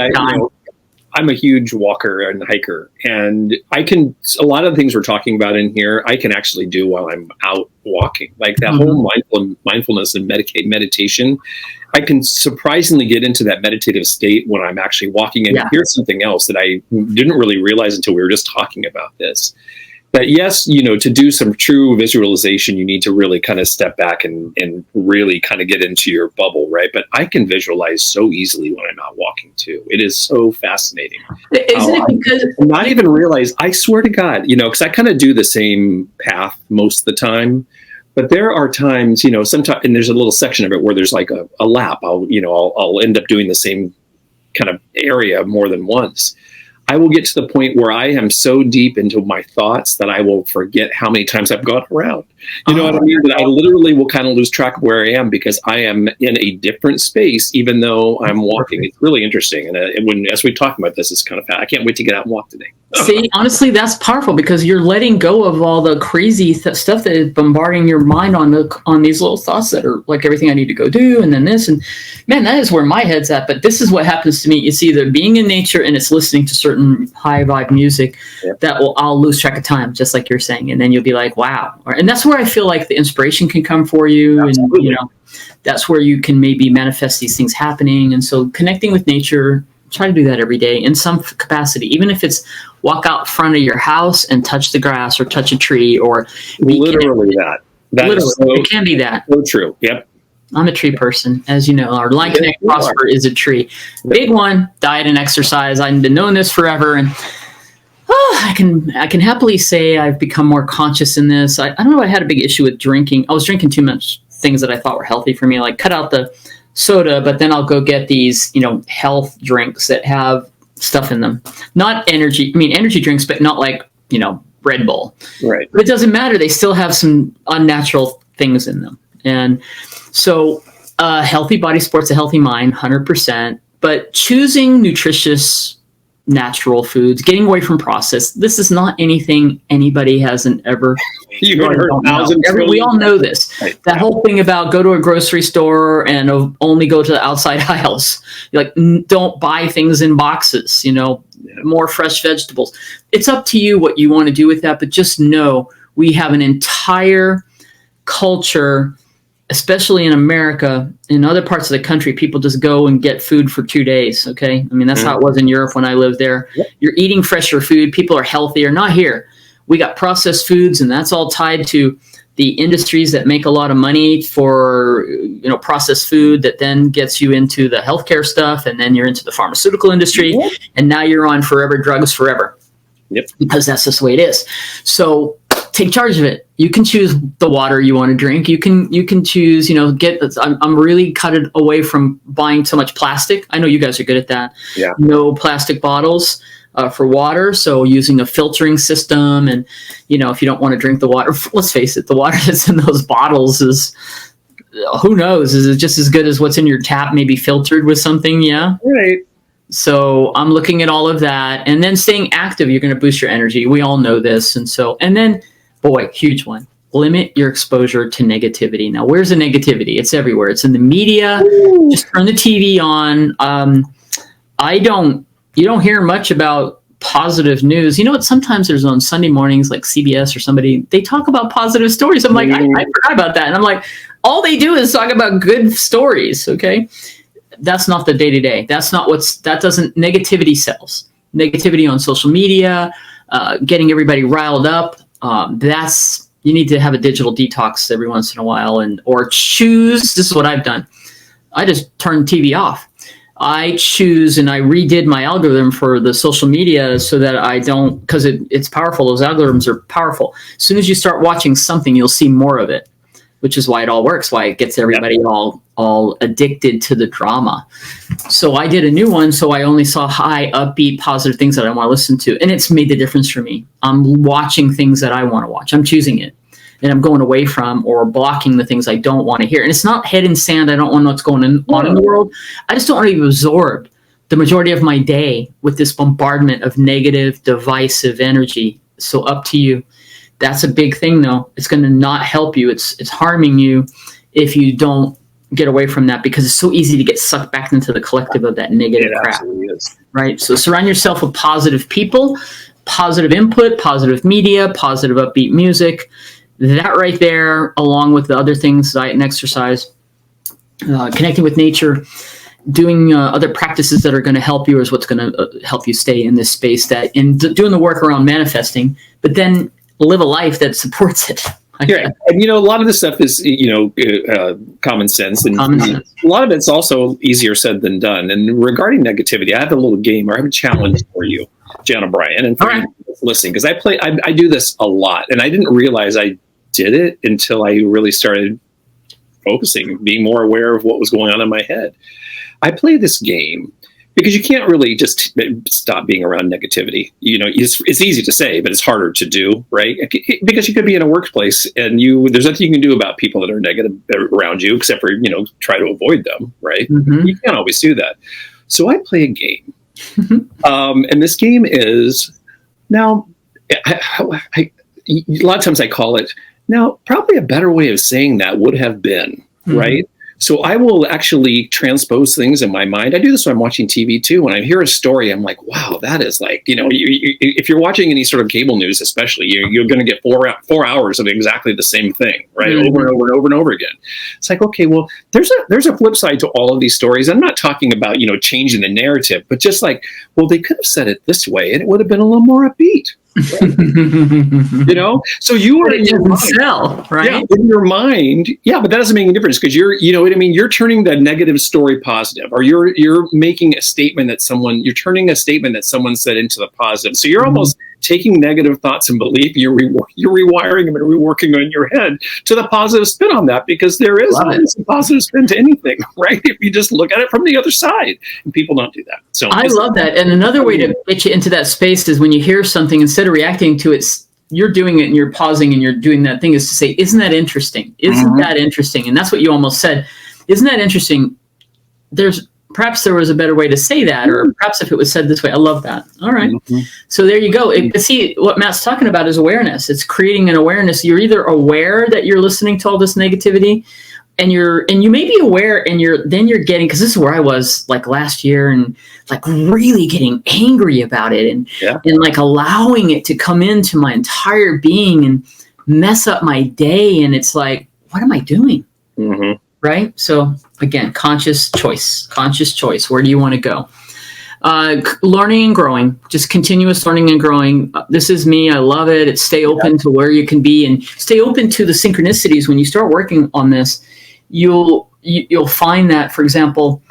I'm a huge walker and hiker, and a lot of the things we're talking about in here, I can actually do while I'm out walking. Like that whole mindfulness and meditation, I can surprisingly get into that meditative state when I'm actually walking. And here's something else that I didn't really realize until we were just talking about this. That yes, to do some true visualization, you need to really kind of step back and really kind of get into your bubble, right? But I can visualize so easily when I'm out walking too. It is so fascinating. Isn't it because not even realize, I swear to God, because I kind of do the same path most of the time. But there are times, sometimes, and there's a little section of it where there's like a lap. I'll end up doing the same kind of area more than once. I will get to the point where I am so deep into my thoughts that I will forget how many times I've gone around. You know what I mean? That I literally will kind of lose track of where I am because I am in a different space, even though I'm walking. It's really interesting. And as we talk about this, it's kind of fun. I can't wait to get out and walk today. See, honestly, that's powerful because you're letting go of all the crazy stuff that is bombarding your mind on these little thoughts that are like everything I need to go do and then this. And man, that is where my head's at. But this is what happens to me. It's either being in nature and it's listening to certain high vibe music I'll lose track of time, just like you're saying. And then you'll be like, wow. And that's where I feel like the inspiration can come for you. Absolutely. And, that's where you can maybe manifest these things happening. And so connecting with nature, try to do that every day in some capacity, even if it's walk out front of your house and touch the grass or touch a tree or literally that. Literally, it can be that. So true. Yep. I'm a tree person, as you know. Our Line Connect Prosper is a tree. Big one, diet and exercise. I've been knowing this forever, and I can happily say I've become more conscious in this. I don't know. I had a big issue with drinking. I was drinking too much things that I thought were healthy for me, like cut out the soda, but then I'll go get these, health drinks that have stuff in them. Not energy. I mean, energy drinks, but not like, Red Bull. Right. But it doesn't matter. They still have some unnatural things in them. And so healthy body supports a healthy mind, 100%. But choosing nutritious, natural foods, getting away from processed, this is not anything anybody hasn't ever You've heard thousands. We all know this. Right. That whole thing about go to a grocery store and only go to the outside aisles. You're like, don't buy things in boxes, more fresh vegetables. It's up to you what you want to do with that, but just know we have an entire culture, especially in America. In other parts of the country, people just go and get food for 2 days, okay? I mean, that's how it was in Europe when I lived there. Yep. You're eating fresher food. People are healthier. Not here. We got processed foods, and that's all tied to the industries that make a lot of money for, processed food that then gets you into the healthcare stuff, and then you're into the pharmaceutical industry, and now you're on forever drugs forever. Yep. Because that's just the way it is. So take charge of it. You can choose the water you want to drink. You can choose, I'm really cut it away from buying so much plastic. I know you guys are good at that. Yeah. No plastic bottles for water. So using a filtering system, and, if you don't want to drink the water, let's face it, the water that's in those bottles is, who knows? Is it just as good as what's in your tap, maybe filtered with something? Yeah. Right. So I'm looking at all of that, and then staying active. You're going to boost your energy. We all know this. And then, boy, huge one. Limit your exposure to negativity. Now, where's the negativity? It's everywhere. It's in the media. Ooh. Just turn the TV on. You don't hear much about positive news. You know what? Sometimes there's on Sunday mornings, like CBS or somebody, they talk about positive stories. I'm like, I forgot about that. And I'm like, all they do is talk about good stories. Okay. That's not the day-to-day. Negativity sells. Negativity on social media, getting everybody riled up. You need to have a digital detox every once in a while, or choose. This is what I've done. I just turn TV off. I choose, and I redid my algorithm for the social media so that I don't, because it's powerful. Those algorithms are powerful. As soon as you start watching something, you'll see more of it, which is why it all works, why it gets everybody all addicted to the drama. So I did a new one, so I only saw high, upbeat, positive things that I want to listen to, and it's made the difference for me. I'm watching things that I want to watch. I'm choosing it, and I'm going away from or blocking the things I don't want to hear. And it's not head in sand. I don't want to know what's going on in the world. I just don't want to be absorbed the majority of my day with this bombardment of negative, divisive energy. So up to you. That's a big thing, though. It's going to not help you. It's harming you if you don't get away from that, because it's so easy to get sucked back into the collective of that negative crap. Absolutely is. Right? So surround yourself with positive people, positive input, positive media, positive upbeat music. That right there, along with the other things, diet and exercise, connecting with nature, doing other practices that are going to help you is what's going to help you stay in this space, doing the work around manifesting, but then live a life that supports it. Yeah, and a lot of this stuff is common sense, and a lot of it's also easier said than done. And regarding negativity, I have a little game, or I have a challenge for you, Jan O'Brien, and for you listening, because I do this a lot, and I didn't realize I did it until I really started focusing, being more aware of what was going on in my head. I play this game. because you can't really just stop being around negativity. It's easy to say, but it's harder to do, right? Because you could be in a workplace and there's nothing you can do about people that are negative around you, except for, try to avoid them, right? Mm-hmm. You can't always do that. So I play a game. And this game is now, a lot of times I call it, now probably a better way of saying that would have been, right? So I will actually transpose things in my mind. I do this when I'm watching TV too. When I hear a story, I'm like, wow, that is like, if you're watching any sort of cable news, especially, you're going to get 4 hours of exactly the same thing, right? Over and over and over and over again. It's like, okay, well, there's a flip side to all of these stories. I'm not talking about, changing the narrative, but just like, well, they could have said it this way and it would have been a little more upbeat. Right? So you are in your mind, right? Yeah, in your mind, yeah, but that doesn't make any difference because you're turning the negative story positive, or you're making a statement you're turning a statement that someone said into the positive. So you're almost taking negative thoughts and belief, you're rewiring them and reworking on your head to the positive spin on that, because there is always a positive spin to anything, right? If you just look at it from the other side, and people don't do that. So I love that. And another way to get you into that space is when you hear something, instead of reacting to it, you're doing it and you're pausing and you're doing that thing, is to say, isn't that interesting? Isn't that interesting? And that's what you almost said. Isn't that interesting? Perhaps there was a better way to say that, or perhaps if it was said this way. I love that. All right. So there you go. See, what Matt's talking about is awareness. It's creating an awareness. You're either aware that you're listening to all this negativity, and you may be aware, and you're getting, because this is where I was like last year, and like really getting angry about it, and like allowing it to come into my entire being and mess up my day. And it's like, what am I doing? Right? So again, conscious choice. Where do you want to go? Learning and growing, just continuous learning and growing. This is me. I love it. It's stay open to where you can be, and stay open to the synchronicities. When you start working on this, you'll find that, for example,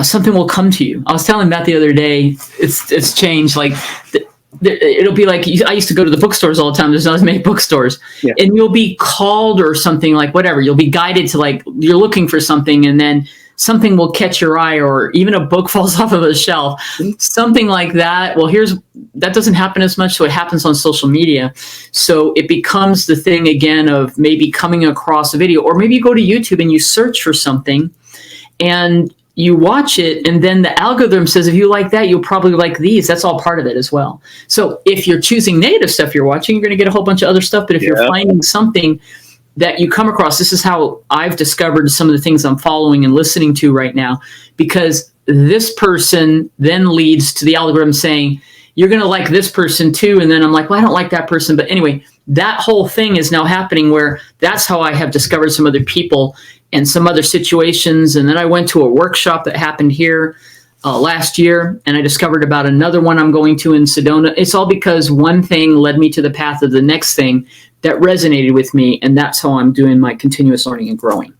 something will come to you. I was telling Matt the other day, it's changed. Like it'll be like, I used to go to the bookstores all the time. There's not as many bookstores, and you'll be called or something, like whatever. You'll be guided to, like, you're looking for something, and then something will catch your eye, or even a book falls off of a shelf, something like that. Well, that doesn't happen as much. So it happens on social media. So it becomes the thing again of maybe coming across a video, or maybe you go to YouTube and you search for something and you watch it, and then the algorithm says, if you like that, you'll probably like these. That's all part of it as well. So if you're choosing negative stuff you're watching, you're going to get a whole bunch of other stuff. But if you're finding something that you come across, this is how I've discovered some of the things I'm following and listening to right now, because this person then leads to the algorithm saying, you're going to like this person too. And then I'm like, well, I don't like that person. But anyway, that whole thing is now happening, where that's how I have discovered some other people and some other situations. And then I went to a workshop that happened here last year, and I discovered about another one I'm going to in Sedona. It's all because one thing led me to the path of the next thing that resonated with me. And that's how I'm doing my continuous learning and growing.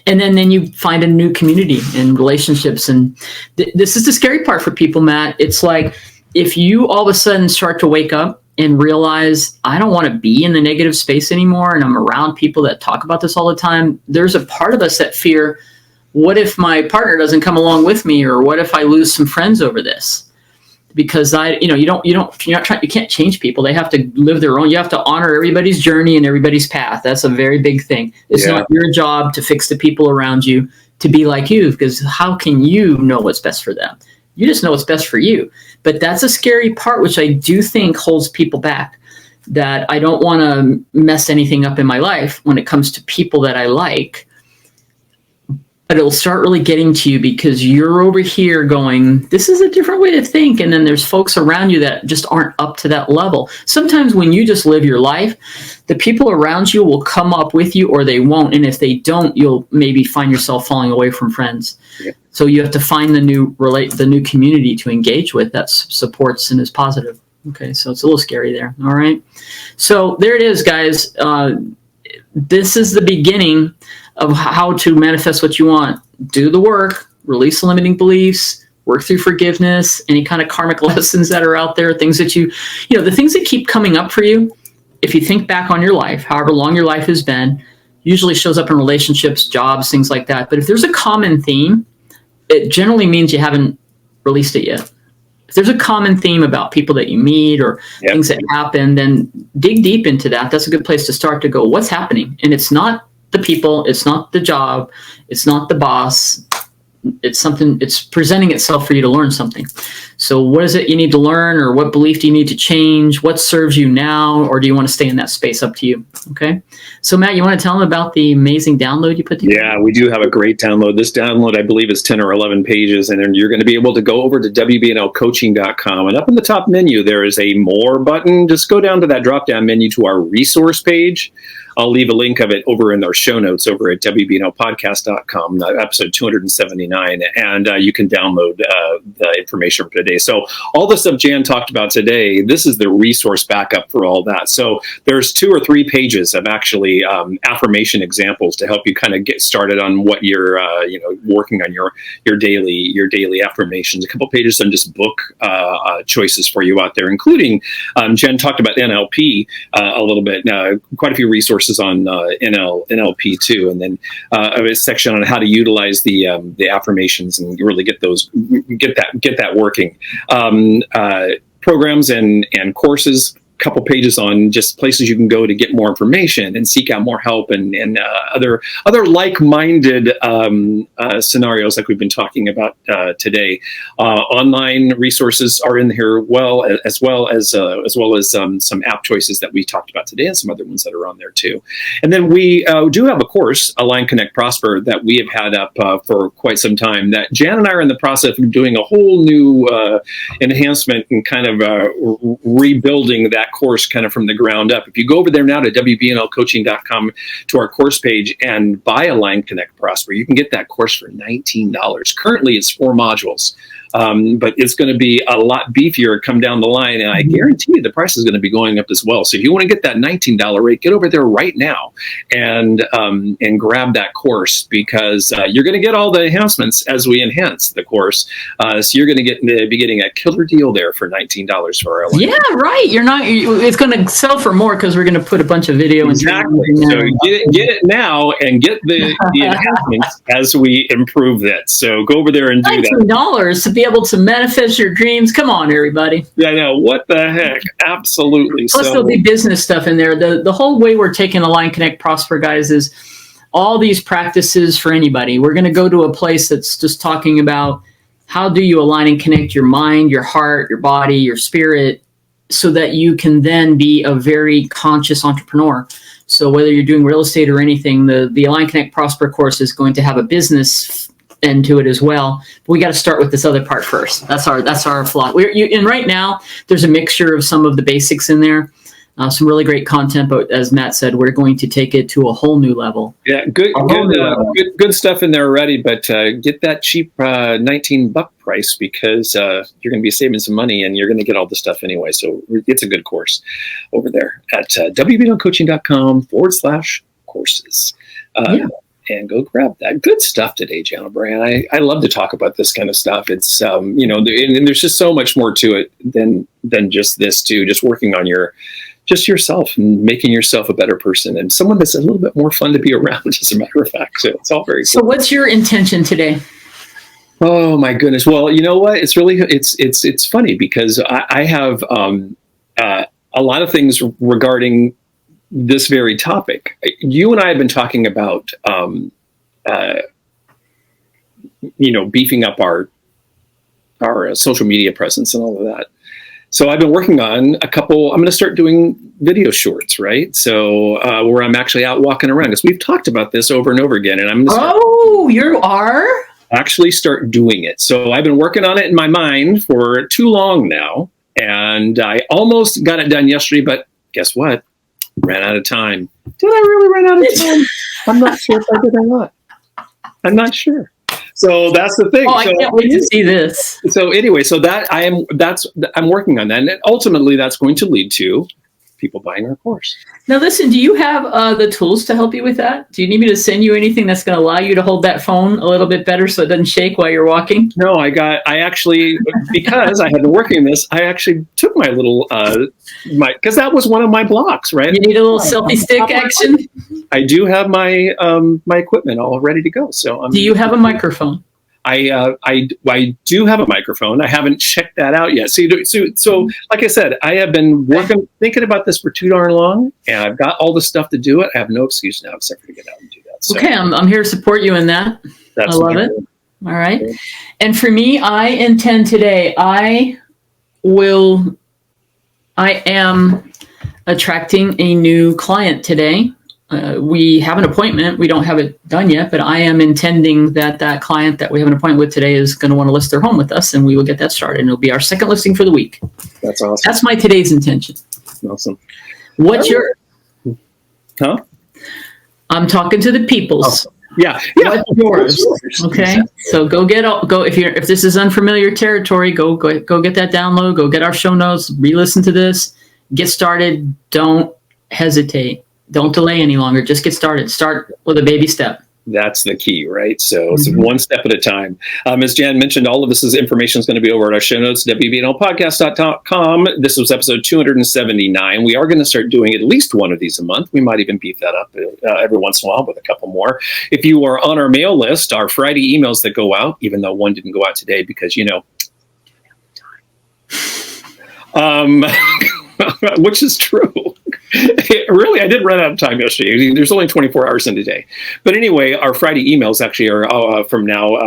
And then you find a new community and relationships. And this is the scary part for people, Matt. It's like, if you all of a sudden start to wake up and realize, I don't want to be in the negative space anymore, and I'm around people that talk about this all the time, there's a part of us that fear, what if my partner doesn't come along with me? Or what if I lose some friends over this? Because you can't change people. They have to live their own. You have to honor everybody's journey and everybody's path. That's a very big thing. It's not your job to fix the people around you to be like you, because how can you know what's best for them? You just know what's best for you. But that's a scary part, which I do think holds people back, that I don't want to mess anything up in my life when it comes to people that I like. But it'll start really getting to you because you're over here going, this is a different way to think. And then there's folks around you that just aren't up to that level. Sometimes when you just live your life, the people around you will come up with you, or they won't. And if they don't, you'll maybe find yourself falling away from friends. Yeah. So you have to find the new community to engage with that supports and is positive. Okay, so it's a little scary there. All right. So there it is, guys. This is the beginning of how to manifest what you want. Do the work, release limiting beliefs, work through forgiveness, any kind of karmic lessons that are out there, things that the things that keep coming up for you. If you think back on your life, however long your life has been, usually shows up in relationships, jobs, things like that. But if there's a common theme, it generally means you haven't released it yet. If there's a common theme about people that you meet or things that happen, then dig deep into that. That's a good place to start to go, what's happening? And it's not the people, it's not the job, it's not the boss. It's something, it's presenting itself for you to learn something. So what is it you need to learn, or what belief do you need to change? What serves you now, or do you want to stay in that space? Up to you. Okay. So Matt, you want to tell them about the amazing download you put together? Yeah, we do have a great download. This download, I believe, is 10 or 11 pages, and then you're going to be able to go over to WBNLcoaching.com, and up in the top menu, there is a more button. Just go down to that drop-down menu to our resource page. I'll leave a link of it over in our show notes over at WBNLpodcast.com, episode 279, and you can download the information from today. So all the stuff Jan talked about today, this is the resource backup for all that. So there's 2 or 3 pages of actually affirmation examples to help you kind of get started on what you're working on your daily affirmations. A couple pages on just book choices for you out there, including Jen talked about NLP a little bit. Quite a few resources on NLP too, and then a section on how to utilize the affirmations and really get that working. Programs and courses. Couple pages on just places you can go to get more information and seek out more help and other like-minded scenarios like we've been talking about today. Online resources are in here as well as some app choices that we talked about today and some other ones that are on there too. And then we do have a course, Align, Connect, Prosper, that we have had up for quite some time that Jan and I are in the process of doing a whole new enhancement and kind of rebuilding that course kind of from the ground up. If you go over there now to WBNLcoaching.com to our course page and buy Align, Connect, Prosper, you can get that course for $19. Currently, it's 4 modules. But it's going to be a lot beefier come down the line, and I guarantee you the price is going to be going up as well. So if you want to get that $19 rate, get over there right now and grab that course, because you're going to get all the enhancements as we enhance the course. So you're going to be getting a killer deal there for $19 for our Yeah, right. It's going to sell for more because we're going to put a bunch of video. Exactly. So get it now and get the enhancements as we improve that. So go over there and do that. $19 to be able to manifest your dreams. Come on, everybody. Yeah, I know. What the heck? Absolutely. Plus, there'll be business stuff in there. The whole way we're taking Align, Connect, Prosper, guys, is all these practices for anybody. We're going to go to a place that's just talking about how do you align and connect your mind, your heart, your body, your spirit, so that you can then be a very conscious entrepreneur. So whether you're doing real estate or anything, the Align, Connect, Prosper course is going to have a business end to it as well. But we got to start with this other part first. That's our flaw. And right now there's a mixture of some of the basics in there, some really great content. But as Matt said, we're going to take it to a whole new level. Yeah, good stuff in there already. But get that cheap $19 price, because you're going to be saving some money and you're going to get all the stuff anyway. So it's a good course over there at WBNLcoaching.com/courses. And go grab that. Good stuff today, Jan Brian. I love to talk about this kind of stuff. It's and there's just so much more to it than just this too. Just working on yourself and making yourself a better person and someone that's a little bit more fun to be around, as a matter of fact. So it's all very cool. So what's your intention today? Oh my goodness. Well, you know what? It's really it's funny because I have a lot of things regarding this very topic. You and I have been talking about, beefing up our social media presence and all of that. So I've been working on I'm going to start doing video shorts, right? So where I'm actually out walking around, because we've talked about this over and over again, and I'm going to you are? Actually start doing it. So I've been working on it in my mind for too long now, and I almost got it done yesterday, but guess what? Ran out of time. Did I really run out of time? I'm not sure if I did or not. I'm not sure. So that's the thing. I can't wait to see this. So anyway, I'm working on that, and ultimately that's going to lead to people buying our course. Now, listen, do you have the tools to help you with that? Do you need me to send you anything that's going to allow you to hold that phone a little bit better so it doesn't shake while you're walking? No, because I had been working on this, I actually took my little, because that was one of my blocks, right? You need a little selfie stick action? I do have my my equipment all ready to go. So do you have a microphone? I do have a microphone. I haven't checked that out yet. So like I said, I have been thinking about this for too darn long, and I've got all the stuff to do it. I have no excuse now except for to get out and do that. So okay, I'm here to support you in that. I love it. All right. And for me, I intend today, I am attracting a new client today. We have an appointment. We don't have it done yet, but I am intending that client that we have an appointment with today is going to want to list their home with us, and we will get that started. And it'll be our second listing for the week. That's awesome. That's my today's intention. Awesome. What's your? Huh? I'm talking to the peoples. Oh, yeah. What's yours? Okay. So go if this is unfamiliar territory, go get that download. Go get our show notes. Re-listen to this. Get started. Don't hesitate. Don't delay any longer. Just get started. Start with a baby step. That's the key, right? So it's one step at a time. As Jan mentioned, all of this information is going to be over at our show notes, WBNLpodcast.com. This was episode 279. We are going to start doing at least one of these a month. We might even beef that up every once in a while with a couple more. If you are on our mail list, our Friday emails that go out, even though one didn't go out today because, which is true. Really, I did run out of time yesterday. There's only 24 hours in a day. But anyway, our Friday emails actually are from now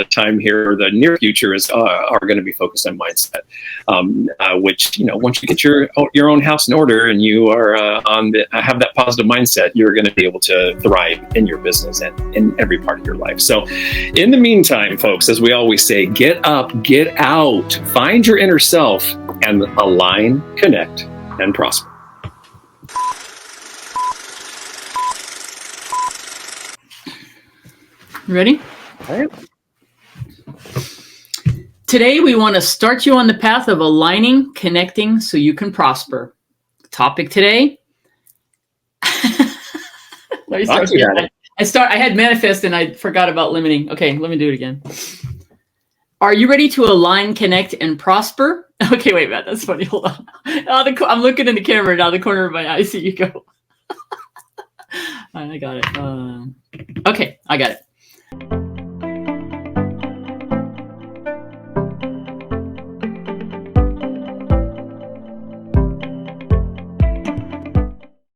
time here. The near future are going to be focused on mindset, which once you get your own house in order and you are have that positive mindset, you're going to be able to thrive in your business and in every part of your life. So, in the meantime, folks, as we always say, get up, get out, find your inner self, and align, connect, and prosper. Ready? All right. Today, we want to start you on the path of aligning, connecting, so you can prosper. Topic today. Let me start again. I had manifest and I forgot about limiting. Okay, let me do it again. Are you ready to align, connect, and prosper? Okay, wait, Matt, that's funny. Hold on. I'm looking in the camera now, the corner of my eye. I see you go. I got it. Okay, I got it.